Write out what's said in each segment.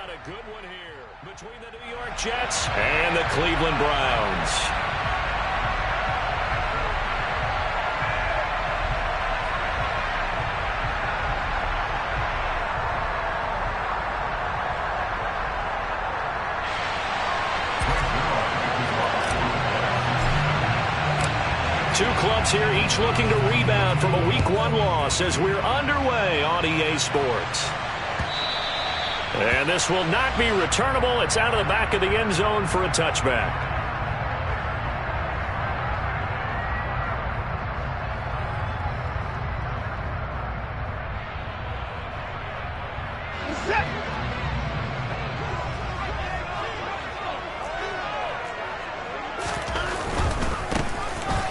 got a good one here between the New York Jets and the Cleveland Browns. Two clubs here, each looking to rebound from a Week 1 loss as we're underway on EA Sports. And this will not be returnable. It's out of the back of the end zone for a touchback.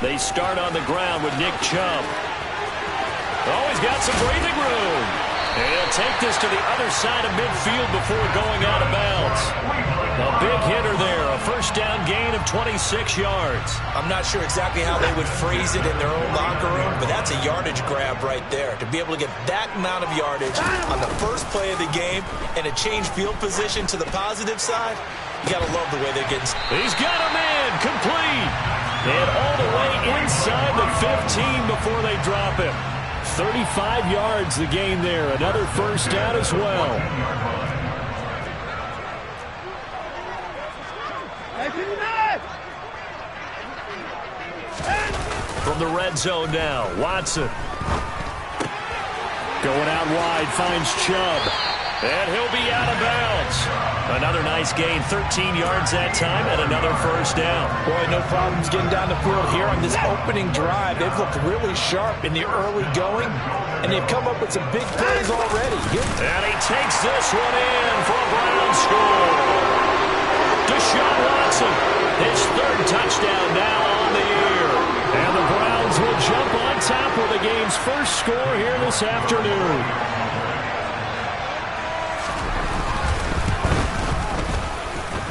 They start on the ground with Nick Chubb. Oh, he's got some breathing room. And he'll take this to the other side of midfield before going out of bounds. A big hitter there, a first down gain of 26 yards. I'm not sure exactly how they would phrase it in their own locker room, but that's a yardage grab right there. To be able to get that amount of yardage on the first play of the game and a change field position to the positive side, you got to love the way they're getting. He's got a man, complete. And all the way inside the 15 before they drop him. 35 yards the gain there. Another first down as well. From the red zone now, Watson. Going out wide, finds Chubb. And he'll be out of bounds. Another nice gain, 13 yards that time, and another first down. Boy, no problems getting down the field here on this opening drive. They've looked really sharp in the early going, and they've come up with some big plays already. And he takes this one in for a Brown score. Deshaun Watson, his third touchdown now on the year. And the Browns will jump on top with the game's first score here this afternoon.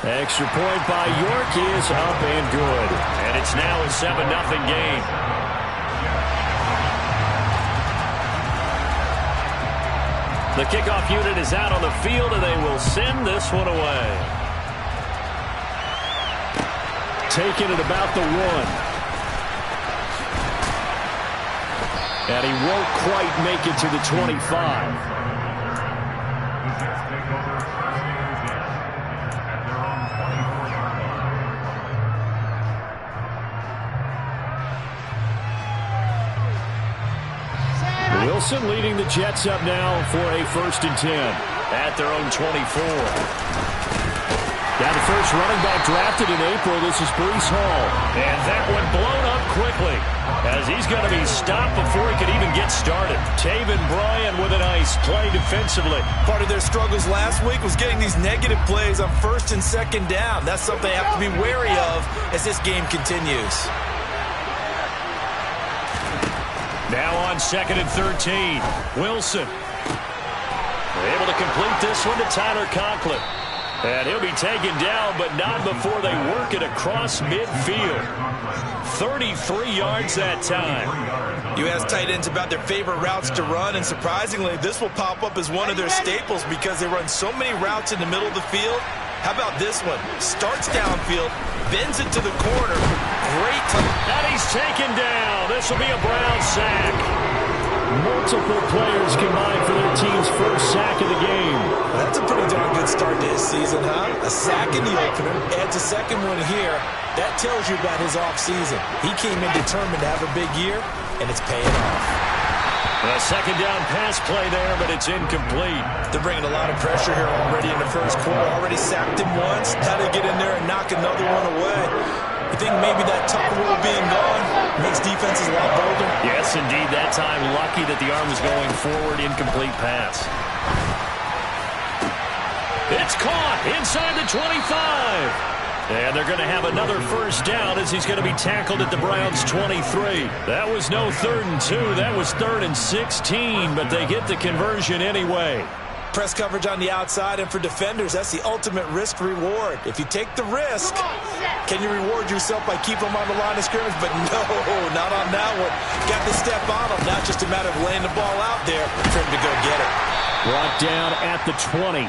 Extra point by York is up and good. And it's now a 7-0 game. The kickoff unit is out on the field, and they will send this one away. Taking it about the 1. And he won't quite make it to the 25. Wilson leading the Jets up now for a 1st and 10 at their own 24. Now the first running back drafted in April. This is Breece Hall. And that one blown up quickly as he's going to be stopped before he could even get started. Taven Bryan with a nice play defensively. Part of their struggles last week was getting these negative plays on 1st and 2nd down. That's something they have to be wary of as this game continues. Now on 2nd and 13, Wilson able to complete this one to Tyler Conklin. And he'll be taken down, but not before they work it across midfield. 33 yards that time. You ask tight ends about their favorite routes to run, and surprisingly, this will pop up as one of their staples because they run so many routes in the middle of the field. How about this one? Starts downfield, bends it to the corner. Great time. And he's taken down. This will be a Brown sack. Multiple players combined for their team's first sack of the game. Well, that's a pretty darn good start to his season, huh? A sack in the opener, adds a second one here. That tells you about his offseason. He came in determined to have a big year, and it's paying off. A second down pass play there, but it's incomplete. They're bringing a lot of pressure here already in the first quarter. Already sacked him once. How to get in there and knock another one away. You think maybe that tuck rule being gone makes defenses a lot bolder? Yes, indeed. That time, lucky that the arm was going forward. Incomplete pass. It's caught inside the 25. And they're going to have another first down as he's going to be tackled at the Browns' 23. That was no 3rd and 2. That was 3rd and 16, but they get the conversion anyway. press coverage on the outside, and for defenders, that's the ultimate risk-reward. If you take the risk, can you reward yourself by keeping them on the line of scrimmage? But no, not on that one. Got to step on them. Now just a matter of laying the ball out there for him to go get it. Brought down at the 20.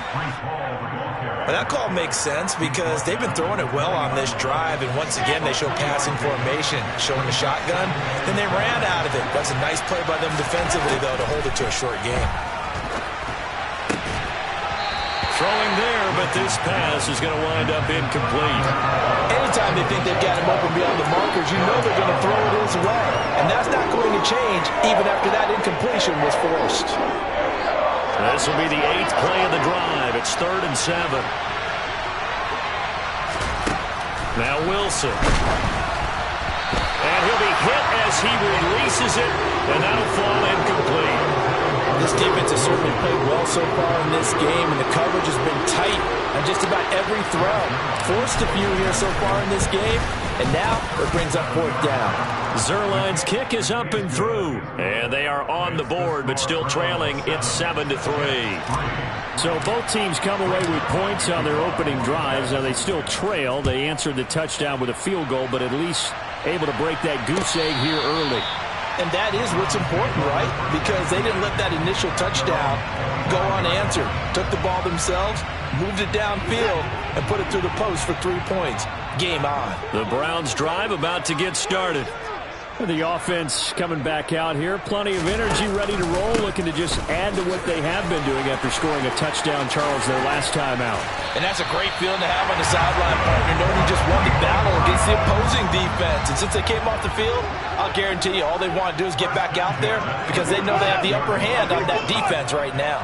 But that call makes sense because they've been throwing it well on this drive, and once again they show passing formation, showing the shotgun. Then they ran out of it. That's a nice play by them defensively, though, to hold it to a short game. Throwing there, but this pass is going to wind up incomplete. Anytime they think they've got him open beyond the markers, you know they're going to throw it his way. And that's not going to change even after that incompletion was forced. This will be the 8th play of the drive. It's 3rd and 7. Now Wilson. And he'll be hit as he releases it, and that'll fall incomplete. This defense has certainly played well so far in this game, and the coverage has been tight on just about every throw. Forced a few here so far in this game, and now it brings up 4th down. Zuerlein's kick is up and through, and they are on the board, but still trailing. It's 7-3. So both teams come away with points on their opening drives. Now they still trail. They answered the touchdown with a field goal, but at least able to break that goose egg here early. And that is what's important, right? Because they didn't let that initial touchdown go unanswered. Took the ball themselves, moved it downfield, and put it through the post for 3 points. Game on. The Browns drive about to get started. The offense coming back out here. Plenty of energy, ready to roll, looking to just add to what they have been doing after scoring a touchdown, Charles, their last time out. And that's a great feeling to have on the sideline, partner, knowing you just won the battle against the opposing defense. And since they came off the field, I'll guarantee you all they want to do is get back out there because they know they have the upper hand on that defense right now.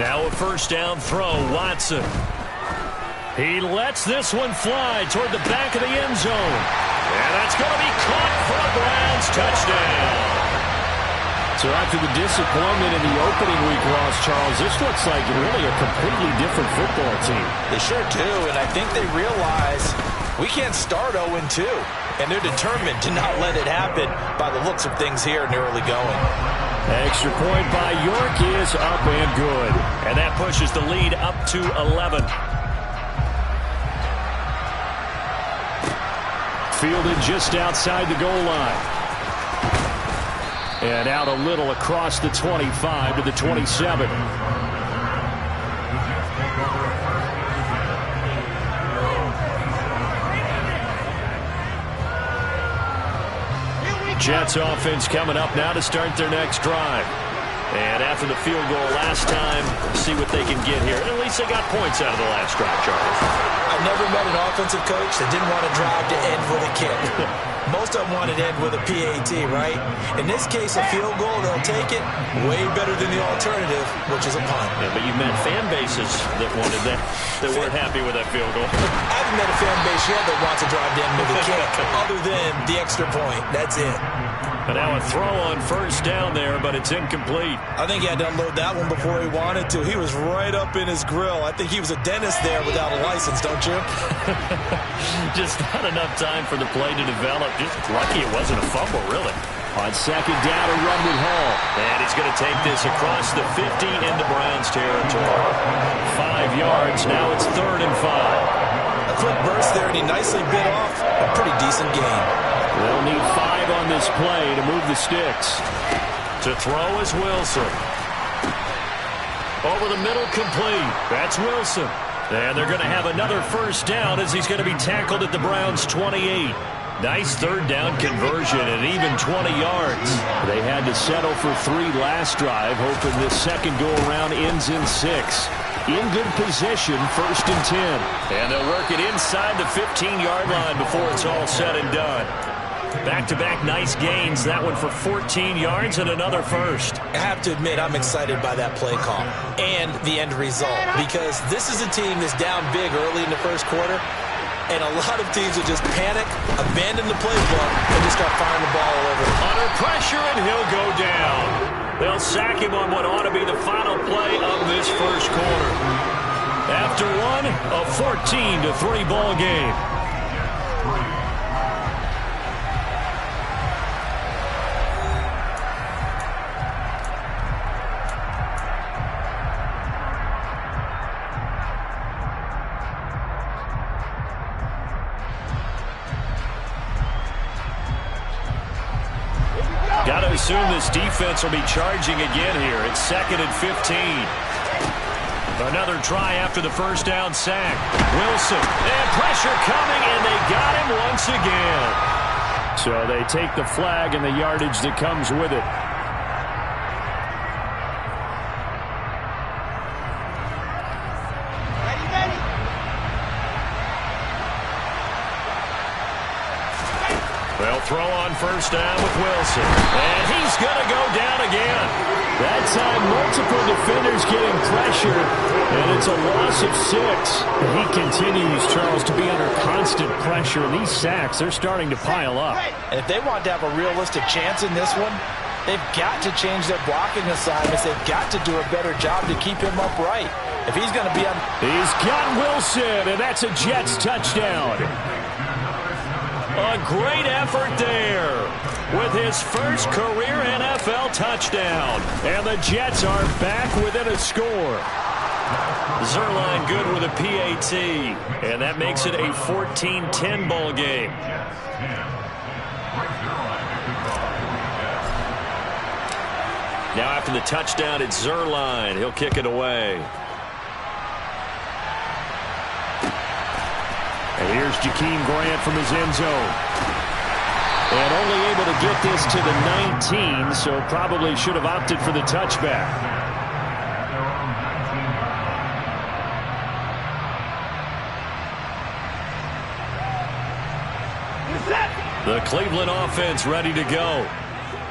Now a 1st down throw, Watson. He lets this one fly toward the back of the end zone. And that's going to be caught for a Browns touchdown. So after the disappointment in the opening week loss, Charles, this looks like really a completely different football team. They sure do, and I think they realize we can't start 0-2. And they're determined to not let it happen by the looks of things here in the early going. Extra point by York is up and good. And that pushes the lead up to 11. Fielded just outside the goal line. And out a little across the 25 to the 27. Jets offense coming up now to start their next drive. And after the field goal last time, see what they can get here. And at least they got points out of the last drive, Charles. I never met an offensive coach that didn't want to drive to end with a kick. Most of them wanted to end with a PAT, right? In this case, a field goal, they'll take it way better than the alternative, which is a punt. Yeah, but you've met fan bases that wanted that weren't happy with that field goal. I haven't met a fan base yet that wants to drive to end with a kick, other than the extra point. That's it. And now a throw on 1st down there, but it's incomplete. I think he had to unload that one before he wanted to. He was right up in his grill. I think he was a dentist there without a license, don't you? Just not enough time for the play to develop. Just lucky it wasn't a fumble, really. On 2nd down, a run with Hall. And he's going to take this across the 50 into Browns territory. 5 yards. Now it's 3rd and 5. A quick burst there, and he nicely bit off a pretty decent gain. They'll need 5 on this play to move the sticks. To throw is Wilson. Over the middle, complete. That's Wilson. And they're going to have another 1st down as he's going to be tackled at the Browns' 28. Nice 3rd down conversion and even 20 yards. They had to settle for 3 last drive, hoping this second go-around ends in 6. In good position, 1st and 10. And they'll work it inside the 15-yard line before it's all said and done. Back-to-back nice gains. That one for 14 yards and another 1st. I have to admit, I'm excited by that play call and the end result because this is a team that's down big early in the 1st quarter, and a lot of teams will just panic, abandon the playbook, and just start firing the ball all over. Under pressure, and he'll go down. They'll sack him on what ought to be the final play of this 1st quarter. After one, a 14-3 ball game. assume this defense will be charging again here. It's 2nd and 15. Another try after the first down sack. Wilson, and pressure coming, and they got him once again. So they take the flag and the yardage that comes with it. They'll throw on first down with Wilson. And he's going to go down again. That time, multiple defenders getting pressure, and it's a loss of 6. He continues, Charles, to be under constant pressure. These sacks, they're starting to pile up. And if they want to have a realistic chance in this one, they've got to change their blocking assignments. They've got to do a better job to keep him upright. If he's going to be on... He's got Wilson, and that's a Jets touchdown. A great effort there with his first career NFL touchdown. And the Jets are back within a score. Zuerlein good with a PAT. And that makes it a 14-10 ball game. Now after the touchdown, it's Zuerlein. He'll kick it away. And here's Jakeem Grant from his end zone. And only able to get this to the 19, so probably should have opted for the touchback. The Cleveland offense ready to go.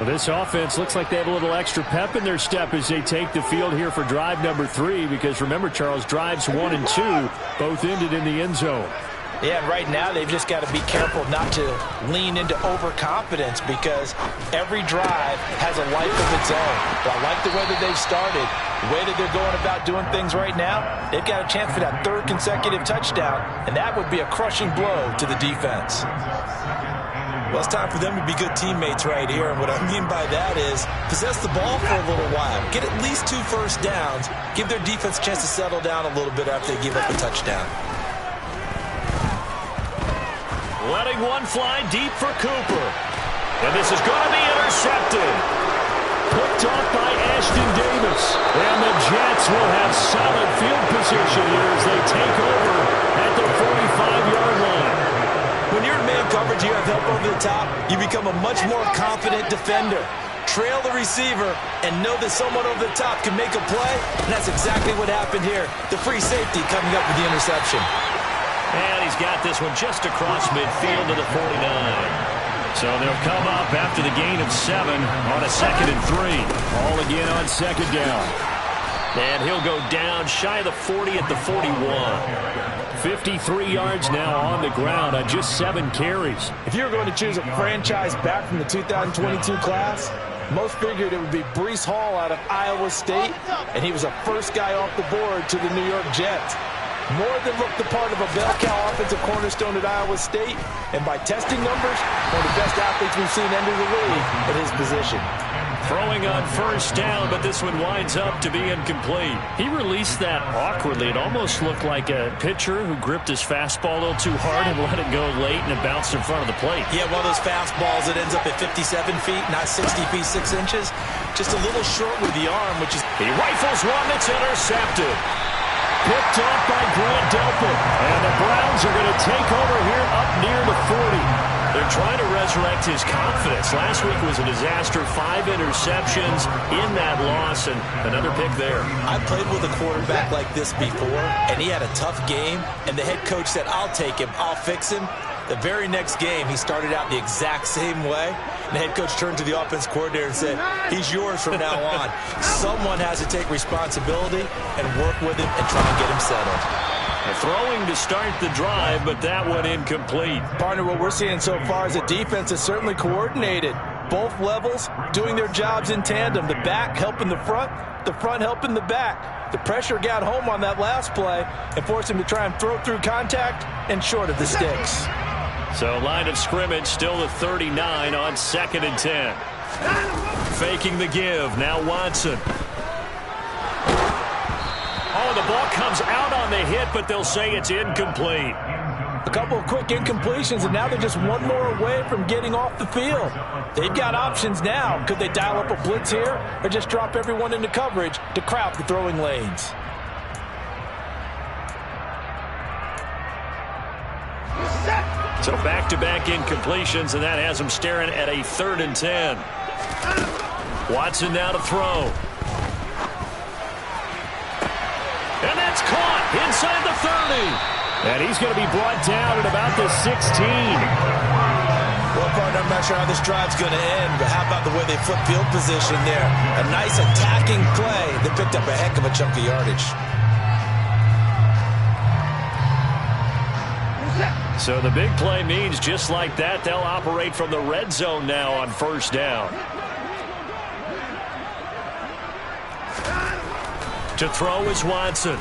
Well, this offense looks like they have a little extra pep in their step as they take the field here for drive number 3, because remember, Charles, drives 1 and 2 both ended in the end zone. Yeah, right now they've just got to be careful not to lean into overconfidence, because every drive has a life of its own. But I like the way that they've started, the way that they're going about doing things right now. They've got a chance for that 3rd consecutive touchdown, and that would be a crushing blow to the defense. Well, it's time for them to be good teammates right here, and what I mean by that is possess the ball for a little while, get at least 2 first downs, give their defense a chance to settle down a little bit after they give up a touchdown. Letting one fly deep for Cooper. And this is going to be intercepted. Picked off by Ashton Davis. And the Jets will have solid field position here as they take over at the 45-yard line. When you're in man coverage, you have help over the top, you become a much more confident defender. Trail the receiver and know that someone over the top can make a play. And that's exactly what happened here. The free safety coming up with the interception. And he's got this one just across midfield to the 49. So they'll come up after the gain of 7 on a 2nd and 3. All again on 2nd down. And he'll go down shy of the 40 at the 41. 53 yards now on the ground on just 7 carries. If you were going to choose a franchise back from the 2022 class, most figured it would be Breece Hall out of Iowa State, and he was the first guy off the board to the New York Jets. More than looked the part of a bell cow offensive cornerstone at Iowa State, and by testing numbers, one of the best athletes we've seen enter the league at his position. Throwing on first down, but this one winds up to be incomplete. He released that awkwardly. It almost looked like a pitcher who gripped his fastball a little too hard and let it go late, and it bounced in front of the plate. Yeah, one of those fastballs that ends up at 57 feet, not 60 feet 6 inches. Just a little short with the arm, which is... He rifles one that's intercepted. Picked off by Grant Delpit. And the Browns are going to take over here up near the 40. They're trying to resurrect his confidence. Last week was a disaster. 5 interceptions in that loss, and another pick there. I played with a quarterback like this before, and he had a tough game, and the head coach said, I'll take him, I'll fix him. The very next game, he started out the exact same way. And the head coach turned to the offense coordinator and said, he's yours from now on. Someone has to take responsibility and work with him and try and get him settled. Throwing to start the drive, but that one incomplete. Partner, what we're seeing so far is the defense is certainly coordinated. Both levels doing their jobs in tandem. The back helping the front helping the back. The pressure got home on that last play and forced him to try and throw through contact and short of the sticks. So line of scrimmage still the 39 on 2nd and 10. Faking the give. Now Watson. Oh, the ball comes out on the hit, but they'll say it's incomplete. A couple of quick incompletions, and now they're just one more away from getting off the field. They've got options now. Could they dial up a blitz here or just drop everyone into coverage to crowd the throwing lanes? So back-to-back incompletions, and that has them staring at a 3rd and 10. Watson now to throw. And that's caught inside the 30. And he's going to be brought down at about the 16. Well, partner, I'm not sure how this drive's going to end, but how about the way they flip field position there? A nice attacking play that picked up a heck of a chunk of yardage. So the big play means just like that, they'll operate from the red zone now on 1st down. To throw is Watson.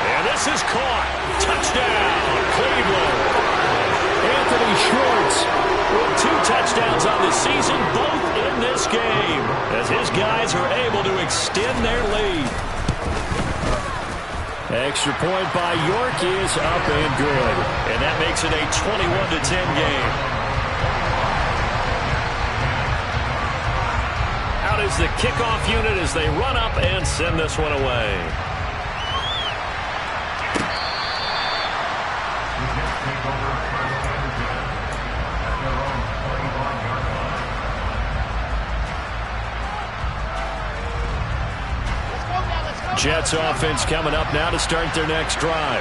And this is caught. Touchdown, Cleveland. Anthony Schwartz with 2 touchdowns on the season, both in this game, as his guys are able to extend their lead. Extra point by York is up and good. And that makes it a 21-10 game. Out is the kickoff unit as they run up and send this one away. Jets offense coming up now to start their next drive.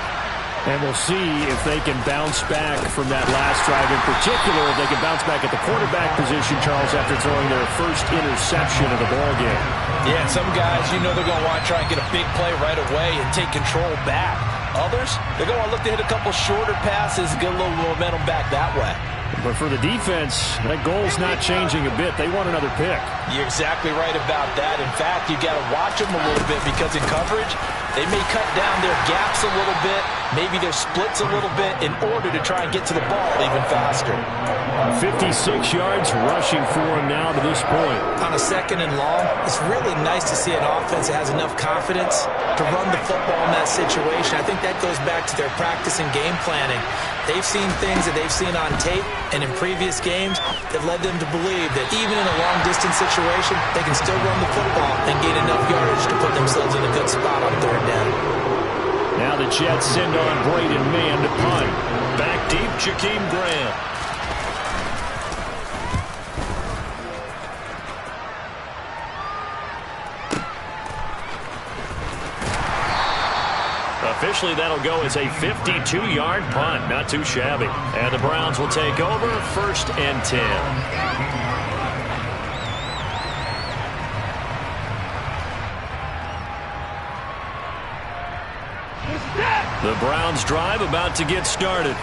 And we'll see if they can bounce back from that last drive in particular, if they can bounce back at the quarterback position, Charles, after throwing their first interception of the ballgame. Yeah, and some guys, you know they're going to want to try and get a big play right away and take control back. Others, they're going to look to hit a couple shorter passes, get a little momentum back that way. But for the defense, that goal's not changing a bit. They want another pick. You're exactly right about that. In fact, you got to watch them a little bit because in coverage, they may cut down their gaps a little bit, maybe their splits a little bit in order to try and get to the ball even faster. 56 yards rushing for him now to this point. On a 2nd and long, it's really nice to see an offense that has enough confidence to run the football in that situation. I think that goes back to their practice and game planning. They've seen things that they've seen on tape and in previous games that led them to believe that even in a long-distance situation, they can still run the football and gain enough yardage to put themselves in a good spot on 3rd down. Now the Jets send on Braden Mann to punt. Back deep, Jakeem Grant. Officially, that'll go as a 52-yard punt. Not too shabby. And the Browns will take over 1st and 10. The Browns drive about to get started.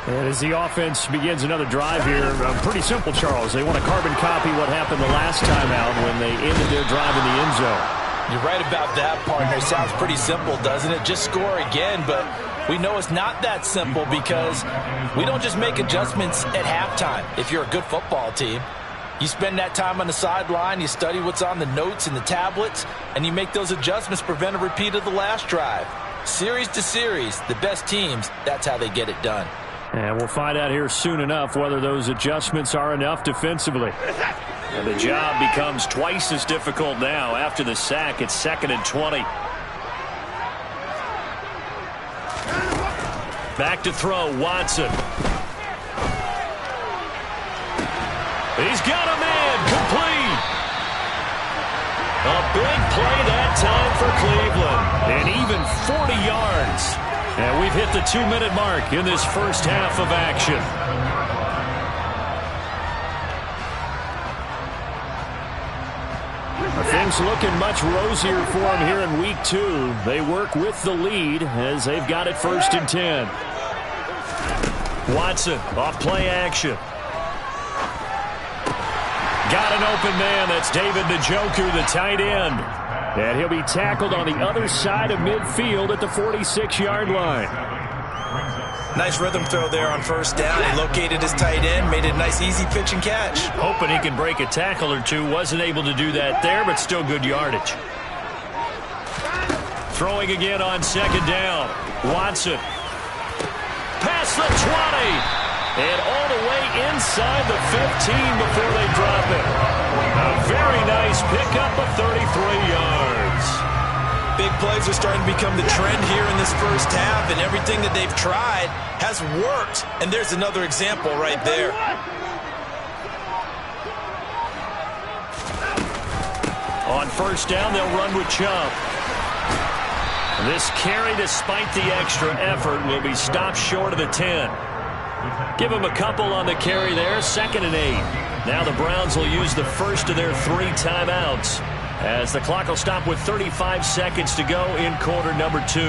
And as the offense begins another drive here, pretty simple, Charles. They want to carbon copy what happened the last time out when they ended their drive in the end zone. You're right about that, partner. Sounds pretty simple, doesn't it? Just score again, but we know it's not that simple because we don't just make adjustments at halftime if you're a good football team. You spend that time on the sideline, you study what's on the notes and the tablets, and you make those adjustments to prevent a repeat of the last drive. Series to series, the best teams, that's how they get it done. And we'll find out here soon enough whether those adjustments are enough defensively. And the job becomes twice as difficult now after the sack. It's 2nd and 20. Back to throw, Watson. He's got a man, complete. A big play that time for Cleveland. And even 40 yards. And we've hit the 2-minute mark in this first half of action. Things looking much rosier for them here in week 2. They work with the lead as they've got it 1st and 10. Watson off play action. Got an open man. That's David Njoku, the tight end. And he'll be tackled on the other side of midfield at the 46-yard line. Nice rhythm throw there on 1st down. He located his tight end, made it a nice easy pitch and catch. Hoping he can break a tackle or two. Wasn't able to do that there, but still good yardage. Throwing again on second down. Watson. Past the 20. And all the way inside the 15 before they drop it. A very nice pickup of 33 yards. Big plays are starting to become the trend here in this first half, and everything that they've tried has worked. And there's another example right there. On first down, they'll run with Chubb. This carry, despite the extra effort, will be stopped short of the 10. Give them a couple on the carry there, 2nd and 8. Now the Browns will use the first of their 3 timeouts as the clock will stop with 35 seconds to go in quarter number 2.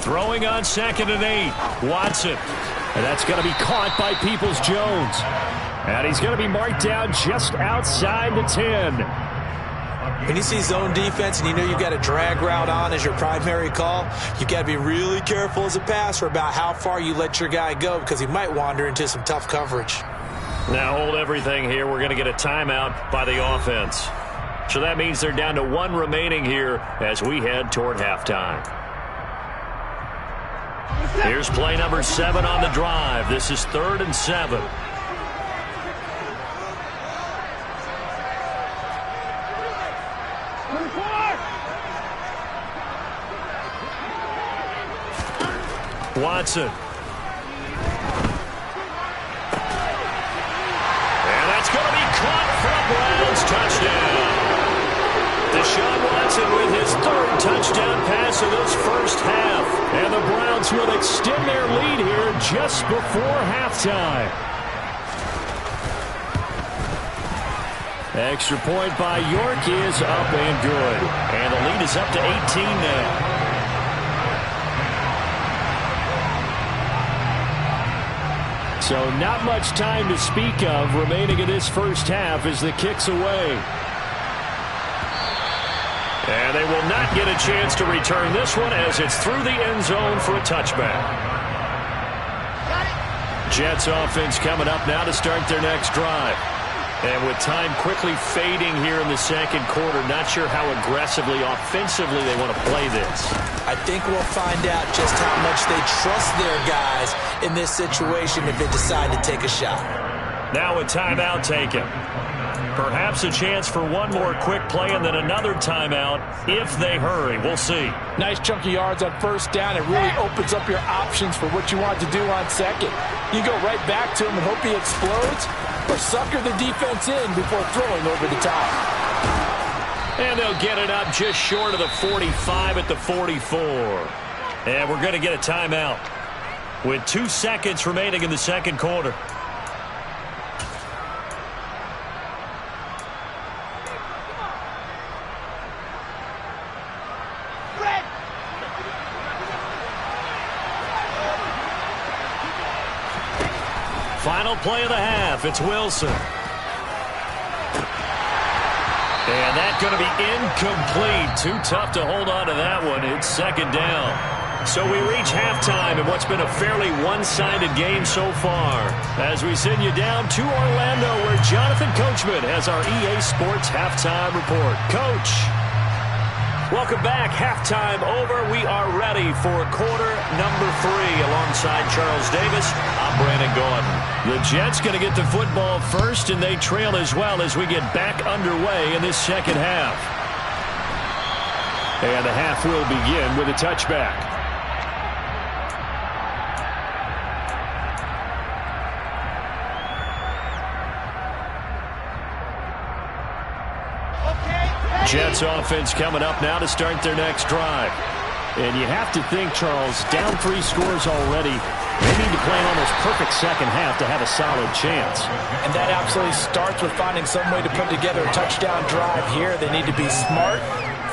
Throwing on 2nd and 8. Watson. And that's going to be caught by Peoples-Jones. And he's going to be marked down just outside the 10. When you see zone defense and you know you've got a drag route on as your primary call, you've got to be really careful as a passer about how far you let your guy go because he might wander into some tough coverage. Now hold everything here. We're going to get a timeout by the offense. So that means they're down to 1 remaining here as we head toward halftime. Here's play number 7 on the drive. This is 3rd and 7. Watson. And that's going to be caught for a Browns touchdown. Deshaun Watson with his 3rd touchdown pass of this first half. And the Browns will extend their lead here just before halftime. Extra point by York is up and good. And the lead is up to 18 now. So not much time to speak of remaining in this first half as the kick's away. And they will not get a chance to return this one as it's through the end zone for a touchback. Jets offense coming up now to start their next drive. And with time quickly fading here in the second quarter, not sure how aggressively, offensively they want to play this. I think we'll find out just how much they trust their guys in this situation if they decide to take a shot. Now a timeout taken. Perhaps a chance for one more quick play and then another timeout if they hurry. We'll see. Nice chunk of yards on first down. It really opens up your options for what you want to do on second. You go right back to him and hope he explodes, or sucker the defense in before throwing over the top. And they'll get it up just short of the 45 at the 44. And we're going to get a timeout with 2 seconds remaining in the second quarter. Final play of the half. It's Wilson. And that's going to be incomplete. Too tough to hold on to that one. It's second down. So we reach halftime in what's been a fairly one-sided game so far. As we send you down to Orlando where Jonathan Coachman has our EA Sports Halftime Report. Coach. Welcome back. Halftime over. We are ready for quarter number 3 alongside Charles Davis. I'm Brandon Gordon. The Jets going to get the football first, and they trail as well as we get back underway in this second half. And the half will begin with a touchback. Jets offense coming up now to start their next drive. And you have to think, Charles, down 3 scores already. They need to play an almost perfect second half to have a solid chance. And that absolutely starts with finding some way to put together a touchdown drive here. They need to be smart,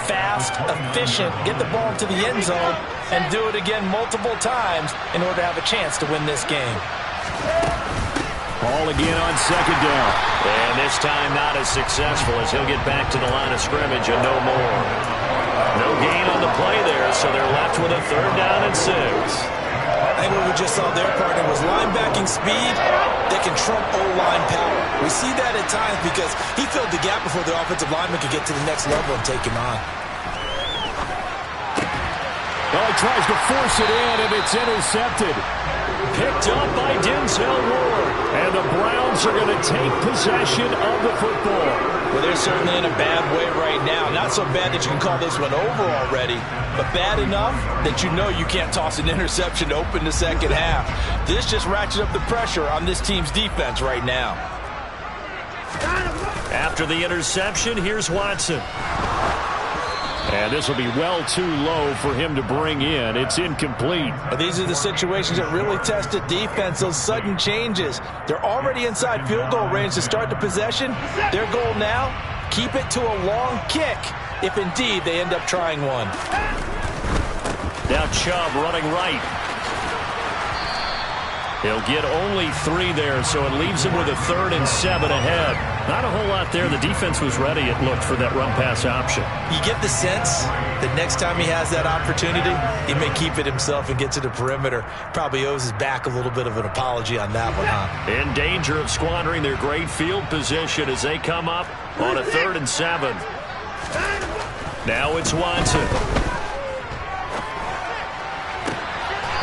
fast, efficient, get the ball into the end zone, and do it again multiple times in order to have a chance to win this game. Ball again on second down. And this time not as successful as he'll get back to the line of scrimmage and no more. No gain on the play there, so they're left with a 3rd down and 6. I think what we just saw there, partner, was linebacking speed that can trump O-line power. We see that at times because he filled the gap before the offensive lineman could get to the next level and take him on. Well, he tries to force it in, and it's intercepted. Picked up by Denzel Ward. And the Browns are going to take possession of the football. Well, they're certainly in a bad way right now. Not so bad that you can call this one over already, but bad enough that you know you can't toss an interception to open the second half. This just ratchets up the pressure on this team's defense right now. After the interception, here's Watson. And this will be well too low for him to bring in. It's incomplete. These are the situations that really test the defense, those sudden changes. They're already inside field goal range to start the possession. Their goal now, keep it to a long kick, if indeed they end up trying one. Now Chubb running right. He'll get only 3 there, so it leaves him with a 3rd and 7 ahead. Not a whole lot there. The defense was ready, it looked, for that run-pass option. You get the sense that next time he has that opportunity, he may keep it himself and get to the perimeter. Probably owes his back a little bit of an apology on that one, huh? In danger of squandering their great field position as they come up on a 3rd and 7. Now it's Watson.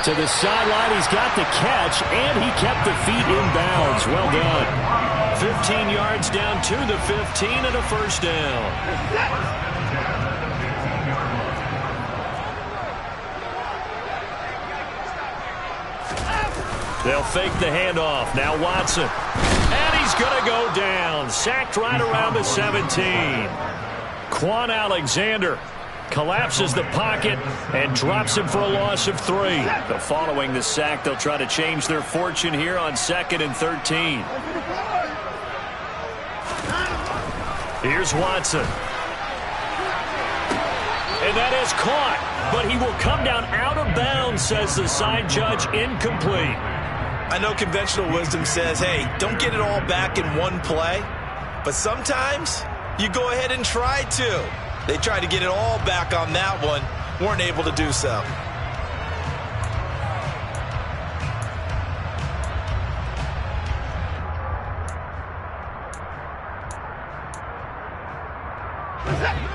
To the sideline, he's got the catch, and he kept the feet in bounds. Well done. 15 yards down to the 15 and a 1st down. They'll fake the handoff. Now Watson. And he's going to go down. Sacked right around the 17. Quan Alexander collapses the pocket and drops him for a loss of 3. But following the sack, they'll try to change their fortune here on 2nd and 13. Here's Watson. And that is caught, but he will come down out of bounds, says the side judge. Incomplete. I know conventional wisdom says, hey, don't get it all back in one play. But sometimes you go ahead and try to. They tried to get it all back on that one, weren't able to do so.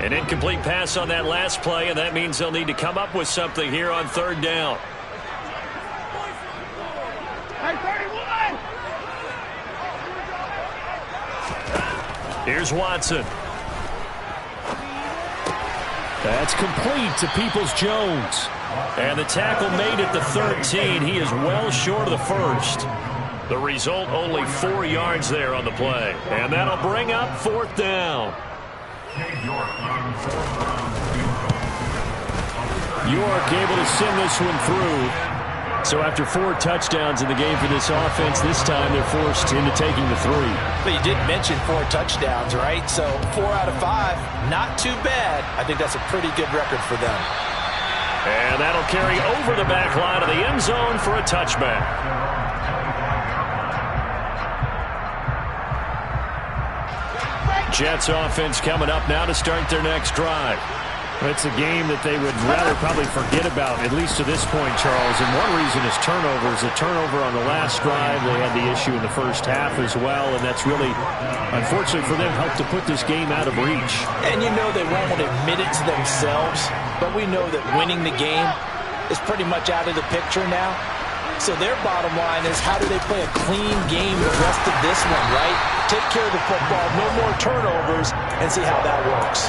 An incomplete pass on that last play, and that means they'll need to come up with something here on 3rd down. Here's Watson. That's complete to Peoples-Jones. And the tackle made at the 13. He is well short of the 1st. The result, only 4 yards there on the play. And that'll bring up 4th down. York able to send this one through. So after 4 touchdowns in the game for this offense, this time they're forced into taking the 3. But you did mention 4 touchdowns, right? So 4 out of 5, not too bad. I think that's a pretty good record for them. And that'll carry over the back line of the end zone for a touchback. Jets offense coming up now to start their next drive. It's a game that they would rather probably forget about, at least to this point, Charles. And one reason is turnovers. A turnover on the last drive. They had the issue in the first half as well, and that's really, unfortunately for them, helped to put this game out of reach. And you know they won't admit it to themselves, but we know that winning the game is pretty much out of the picture now. So their bottom line is, how do they play a clean game the rest of this one, right? Take care of the football, no more turnovers, and see how that works.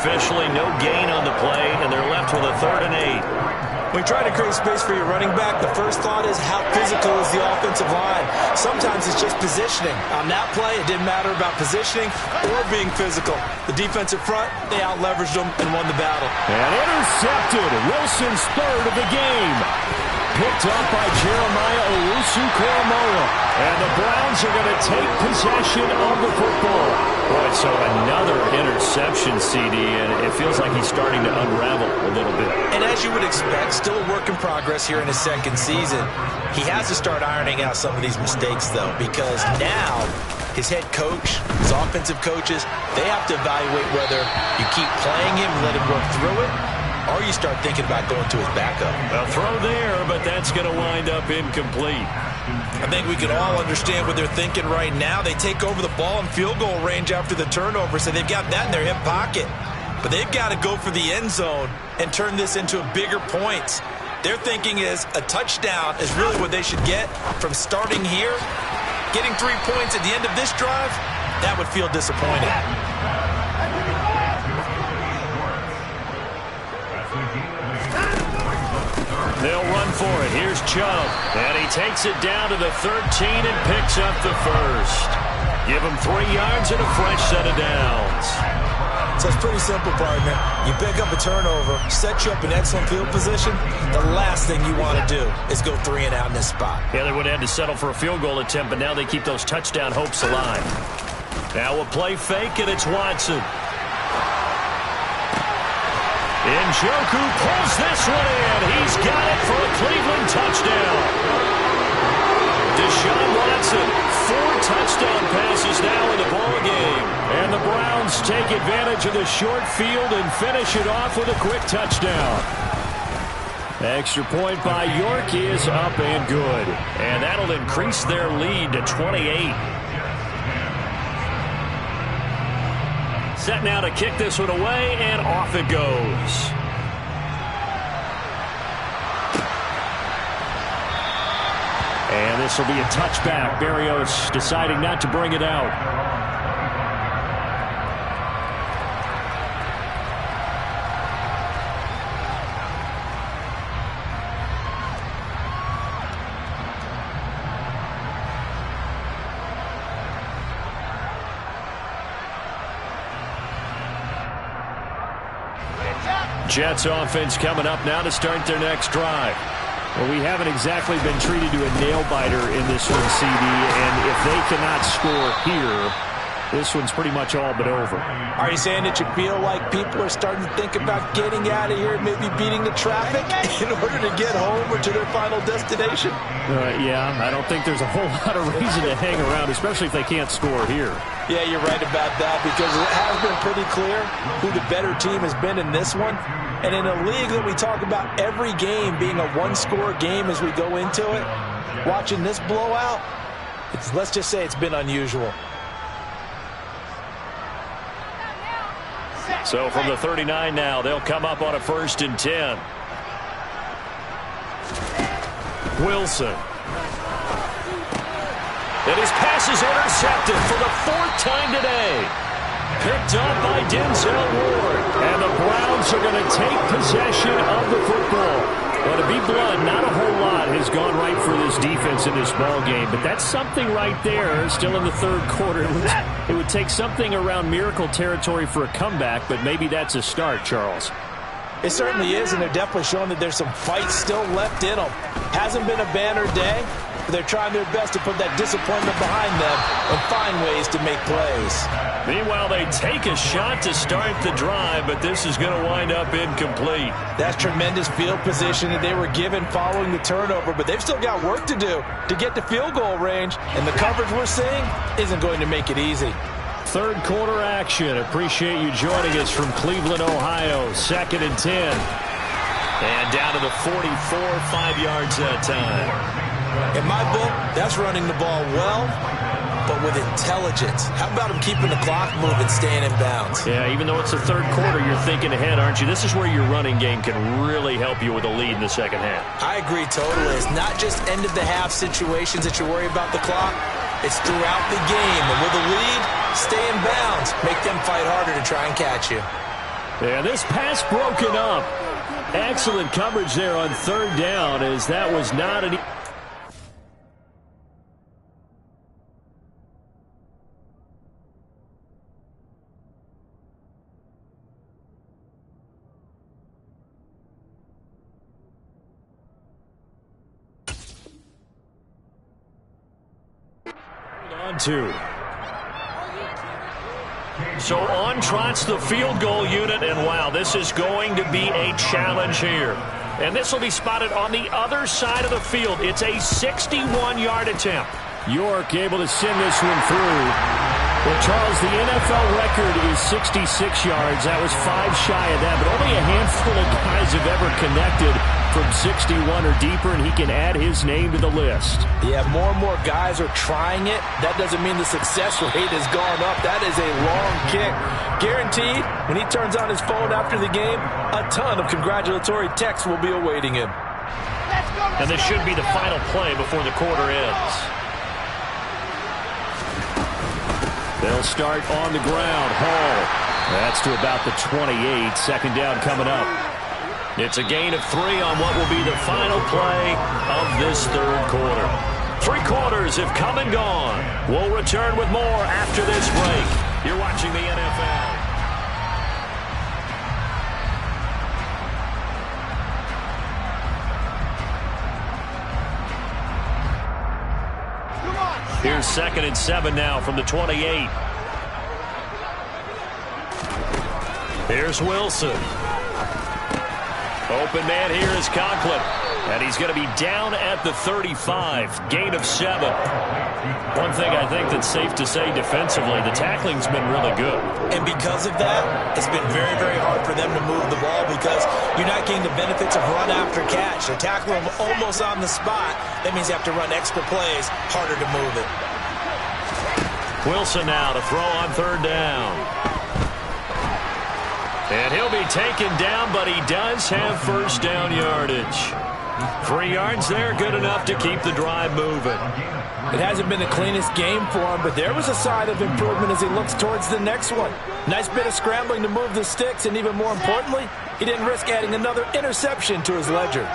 Officially no gain on the play, and they're left with a 3rd and 8. When you try to create space for your running back, the first thought is, how physical is the offensive line? Sometimes it's just positioning. On that play, it didn't matter about positioning or being physical. The defensive front, they out-leveraged them and won the battle. And intercepted. Wilson's 3rd of the game. Picked up by Jeremiah Owusu-Koramoah. And the Browns Browns are going to take possession of the football. Boy, so another interception, CD, and it feels like he's starting to unravel a little bit. And as you would expect, still a work in progress here in his second season. He has to start ironing out some of these mistakes, though, because now his head coach, his offensive coaches, they have to evaluate whether you keep playing him and let him work through it, or you start thinking about going to his backup. A throw there, but that's going to wind up incomplete. I think we can all understand what they're thinking right now. They take over the ball in field goal range after the turnover, so they've got that in their hip pocket. But they've got to go for the end zone and turn this into a bigger point. Their thinking is a touchdown is really what they should get from starting here. Getting 3 points at the end of this drive, that would feel disappointing. They'll run for it. Here's Chubb. And he takes it down to the 13 and picks up the first. Give him 3 yards and a fresh set of downs. So it's pretty simple, partner. You pick up a turnover, set you up in excellent field position. The last thing you want to do is go 3 and out in this spot. Yeah, they would have had to settle for a field goal attempt, but now they keep those touchdown hopes alive. Now a play fake, and it's Watson. Njoku pulls this one in. He's got it for a Cleveland touchdown. Deshaun Watson, 4 touchdown passes now in the ballgame. And the Browns take advantage of the short field and finish it off with a quick touchdown. Extra point by York is up and good. And that'll increase their lead to 28. Set now to kick this one away, and off it goes. And this will be a touchback. Berrios deciding not to bring it out. Jets offense coming up now to start their next drive. Well, we haven't exactly been treated to a nail-biter in this one, CD, and if they cannot score here, this one's pretty much all but over. Are you saying that you feel like people are starting to think about getting out of here, maybe beating the traffic in order to get home or to their final destination? Yeah, I don't think there's a whole lot of reason to hang around, especially if they can't score here. Yeah, you're right about that, because it has been pretty clear who the better team has been in this one. And in a league that we talk about every game being a one-score game as we go into it, watching this blowout, let's just say it's been unusual. So from the 39 now, they'll come up on a 1st and 10. Wilson. And his pass is intercepted for the 4th time today. Picked up by Denzel Ward. And the Browns are going to take possession of the football. Well, to be blunt, not a whole lot has gone right for this defense in this ball game, but that's something right there. Still in the 3rd quarter. It would take something around miracle territory for a comeback, but maybe that's a start, Charles. It certainly is, and they're definitely showing that there's some fight still left in them. Hasn't been a banner day, but they're trying their best to put that disappointment behind them and find ways to make plays. Meanwhile, they take a shot to start the drive, but this is going to wind up incomplete. That's tremendous field position that they were given following the turnover, but they've still got work to do to get to field goal range, and the coverage we're seeing isn't going to make it easy. 3rd quarter action. Appreciate you joining us from Cleveland, Ohio. 2nd and 10. And down to the 44, 5 yards that time. In my book, that's running the ball well, but with intelligence. How about him keeping the clock moving, staying in bounds? Yeah, even though it's the 3rd quarter, you're thinking ahead, aren't you? This is where your running game can really help you with a lead in the 2nd half. I agree totally. It's not just end-of-the-half situations that you worry about the clock. It's throughout the game. And with a lead, stay in bounds. Make them fight harder to try and catch you. Yeah, this pass broken up. Excellent coverage there on 3rd down, as that was not an... On to. So on trots the field goal unit, and wow, this is going to be a challenge here. And this will be spotted on the other side of the field. It's a 61-yard attempt. York able to send this one through. Well, Charles, the NFL record is 66 yards. That was 5 shy of that, but only a handful of guys have ever connected from 61 or deeper, and he can add his name to the list. Yeah, more and more guys are trying it. That doesn't mean the success rate has gone up. That is a long kick. Guaranteed, when he turns on his phone after the game, a ton of congratulatory texts will be awaiting him. And this should be the final play before the quarter ends. They'll start on the ground. Hall. That's to about the 28. Second down coming up. It's a gain of 3 on what will be the final play of this third quarter. 3 quarters have come and gone. We'll return with more after this break. You're watching the NFL. Here's 2nd and 7 now from the 28. Here's Wilson. Open man here is Conklin. And he's going to be down at the 35. Gain of 7. One thing I think that's safe to say defensively, the tackling's been really good. And because of that, it's been very, very hard for them to move the ball because you're not getting the benefits of run after catch. They're tackling them almost on the spot. That means you have to run extra plays, harder to move it. Wilson now to throw on 3rd down. And he'll be taken down, but he does have 1st down yardage. 3 yards there, good enough to keep the drive moving. It hasn't been the cleanest game for him, but there was a sign of improvement as he looks towards the next one. Nice bit of scrambling to move the sticks, and even more importantly, he didn't risk adding another interception to his ledger.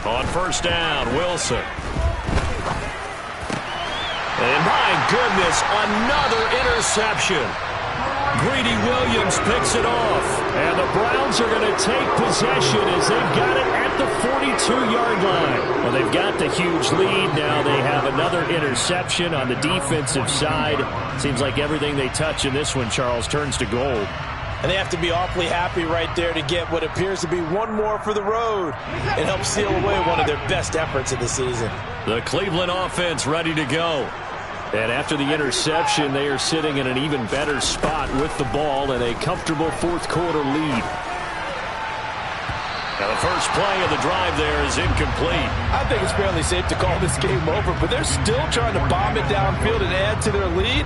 On 1st down, Wilson. And my goodness, another interception. Greedy Williams picks it off. And the Browns are going to take possession as they've got it at the 42-yard line. Well, they've got the huge lead. Now they have another interception on the defensive side. Seems like everything they touch in this one, Charles, turns to gold. And they have to be awfully happy right there to get what appears to be one more for the road. It helps seal away one of their best efforts of the season. The Cleveland offense ready to go. And after the interception, they are sitting in an even better spot with the ball and a comfortable 4th quarter lead. Now the first play of the drive there is incomplete. I think it's fairly safe to call this game over, but they're still trying to bomb it downfield and add to their lead.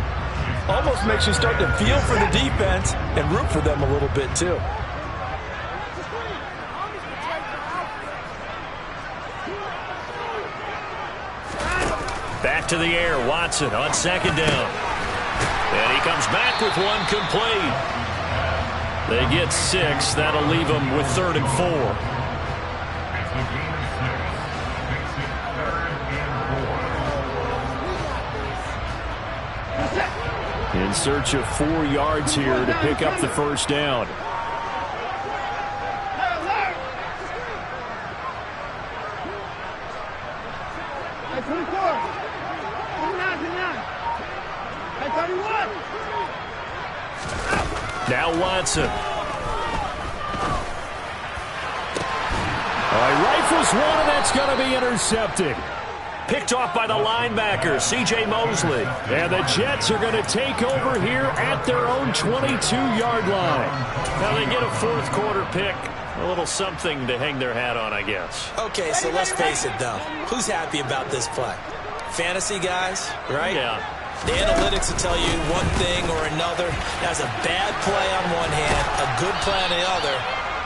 Almost makes you start to feel for the defense and root for them a little bit too. Back to the air, Watson on 2nd down. And he comes back with one complete. They get 6. That'll leave them with 3rd and 4. In search of 4 yards here to pick up the 1st down. Now Watson. All right, rifles one, and that's going to be intercepted. Picked off by the linebacker, C.J. Mosley. And the Jets are going to take over here at their own 22-yard line. Now they get a 4th quarter pick. A little something to hang their hat on, I guess. Okay, so let's face it, though. Who's happy about this play? Fantasy guys, right? Yeah. The analytics will tell you one thing or another. That's a bad play on one hand, a good play on the other,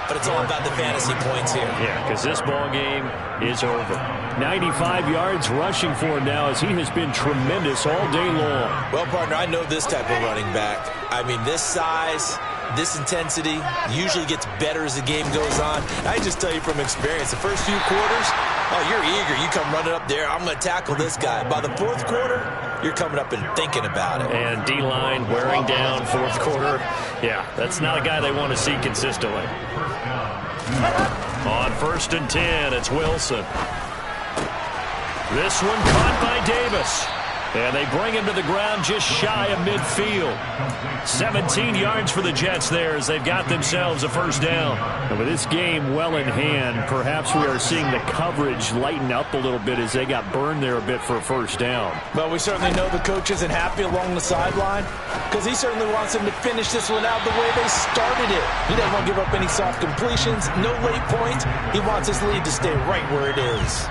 but it's all about the fantasy points here. Yeah, because this ball game is over. 95 yards rushing for him now as he has been tremendous all day long. Well, partner, I know this type of running back. I mean, this size, this intensity usually gets better as the game goes on. I just tell you from experience, the first few quarters, oh, you're eager. You come running up there, I'm going to tackle this guy. By the 4th quarter, you're coming up and thinking about it. And D-line wearing down 4th quarter. Yeah, that's not a guy they want to see consistently. On 1st and 10, it's Wilson. This one caught by Davis. And they bring him to the ground just shy of midfield. 17 yards for the Jets there as they've got themselves a first down. And with this game well in hand, perhaps we are seeing the coverage lighten up a little bit as they got burned there a bit for a first down. Well, we certainly know the coach isn't happy along the sideline because he certainly wants them to finish this one out the way they started it. He doesn't want to give up any soft completions, no late points. He wants his lead to stay right where it is.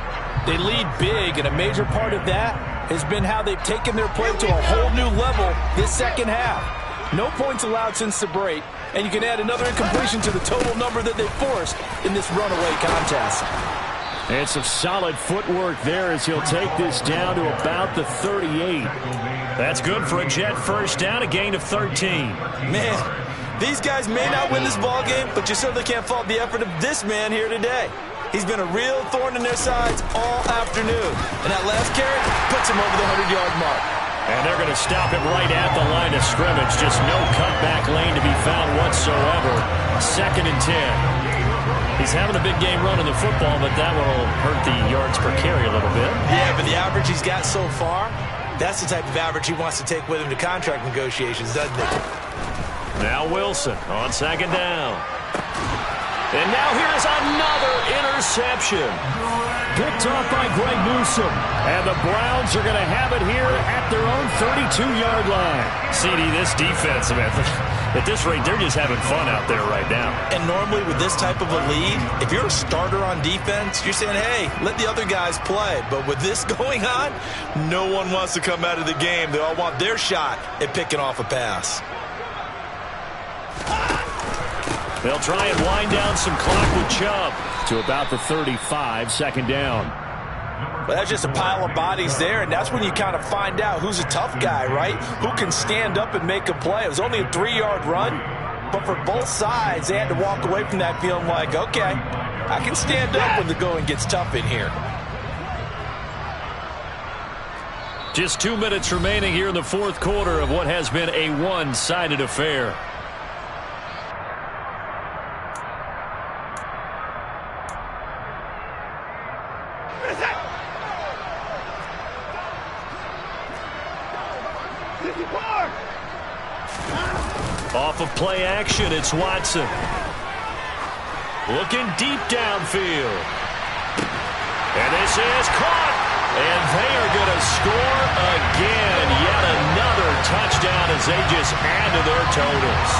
They lead big, and a major part of that has been how they've taken their play to a whole new level this second half. No points allowed since the break, and you can add another incompletion to the total number that they forced in this runaway contest. And some solid footwork there as he'll take this down to about the 38. That's good for a Jet first down, a gain of 13. Man, these guys may not win this ball game, but you certainly can't fault the effort of this man here today. He's been a real thorn in their sides all afternoon. And that last carry puts him over the 100-yard mark. And they're going to stop him right at the line of scrimmage. Just no cutback lane to be found whatsoever. 2nd and 10. He's having a big game running the football, but that will hurt the yards per carry a little bit. Yeah, but the average he's got so far, that's the type of average he wants to take with him to contract negotiations, doesn't it? Now Wilson on 2nd down. And now here's another interception. Picked off by Greg Newsome. And the Browns are going to have it here at their own 32-yard line. CD, this defense, at this rate, they're just having fun out there right now. And normally with this type of a lead, if you're a starter on defense, you're saying, hey, let the other guys play. But with this going on, no one wants to come out of the game. They all want their shot at picking off a pass. They'll try and wind down some clock with Chubb to about the 35, 2nd down. But that's just a pile of bodies there, and that's when you kind of find out who's a tough guy, right? Who can stand up and make a play. It was only a 3-yard run, but for both sides, they had to walk away from that feeling like, okay, I can stand up when the going gets tough in here. Just 2 minutes remaining here in the 4th quarter of what has been a one-sided affair. Off of play action, it's Watson. Looking deep downfield. And this is caught. And they are going to score again. Yet another touchdown as they just add to their totals.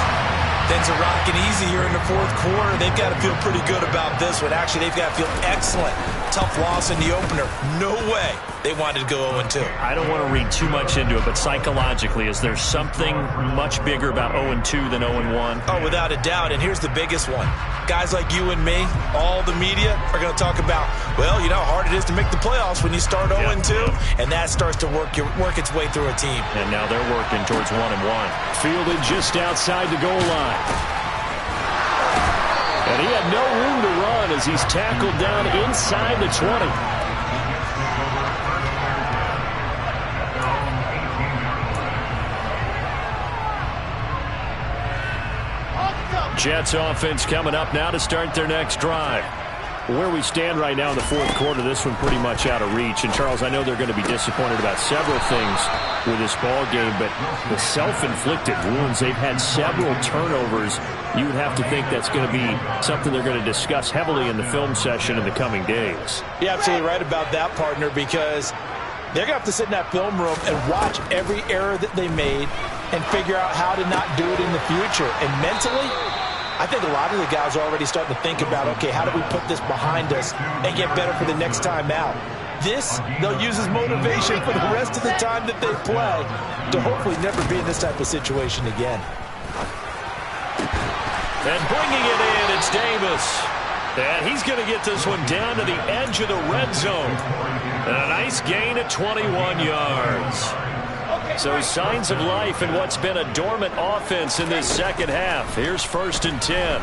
Things are rocking easy here in the 4th quarter. They've got to feel pretty good about this one. Actually, they've got to feel excellent. Tough loss in the opener. No way they wanted to go 0-2. I don't want to read too much into it, but psychologically, is there something much bigger about 0-2 than 0-1? Oh, without a doubt, and here's the biggest one. Guys like you and me, all the media, are going to talk about, well, you know how hard it is to make the playoffs when you start 0-2, and that starts to work its way through a team. And now they're working towards 1-1. Fielded just outside the goal line. And he had no room to run as he's tackled down inside the 20. Jets offense coming up now to start their next drive. Where we stand right now in the 4th quarter, this one pretty much out of reach. And, Charles, I know they're going to be disappointed about several things with this ball game, but the self-inflicted wounds, they've had several turnovers. You would have to think that's going to be something they're going to discuss heavily in the film session in the coming days. You're absolutely right about that, partner, because they're going to have to sit in that film room and watch every error that they made and figure out how to not do it in the future. And mentally, I think a lot of the guys are already starting to think about, okay, how do we put this behind us and get better for the next time out? This, they'll use as motivation for the rest of the time that they play to hopefully never be in this type of situation again. And bringing it in, it's Davis. And he's going to get this one down to the edge of the red zone. And a nice gain of 21 yards. So signs of life in what's been a dormant offense in this second half. Here's 1st and 10.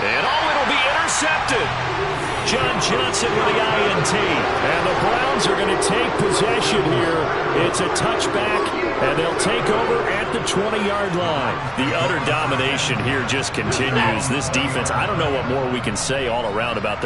And it'll be intercepted. John Johnson with the INT. And the Browns are going to take possession here. It's a touchback, and they'll take over at the 20-yard line. The utter domination here just continues. This defense, I don't know what more we can say all around about their